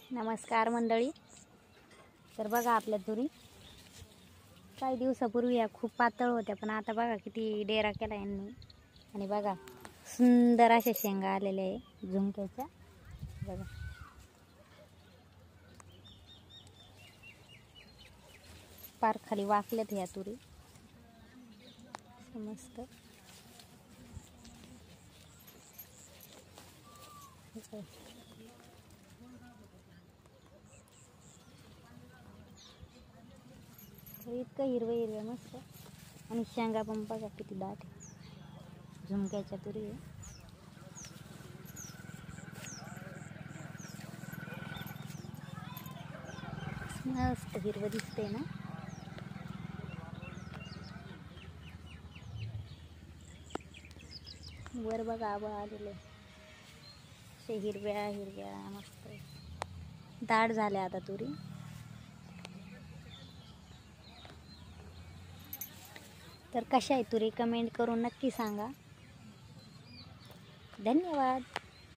नमस्कार मंडळी. तर बघा आपल्या तुरी काही दिवसापूर्वी या खूप पातळ होत्या, पण आता बघा किती डेरा केला यांनी. आणि बघा सुंदर अशा शेंगा आलेल्या आहे झुमक्याच्या. बघा पार खाली वाकल्यात ह्या तुरी मस्त. इतकं हिरवं हिरवं मस्त. आणि शेंगा पण बघा किती दाट झुमक्याच्या तुरी आहे. मस्त हिरवं दिसते ना. वर बघा आबा आलेले असे हिरव्या हिरव्या मस्त दाट झाल्या आता तुरी. तर कशा आहे तुरी कमेंट करून नक्की सांगा. धन्यवाद.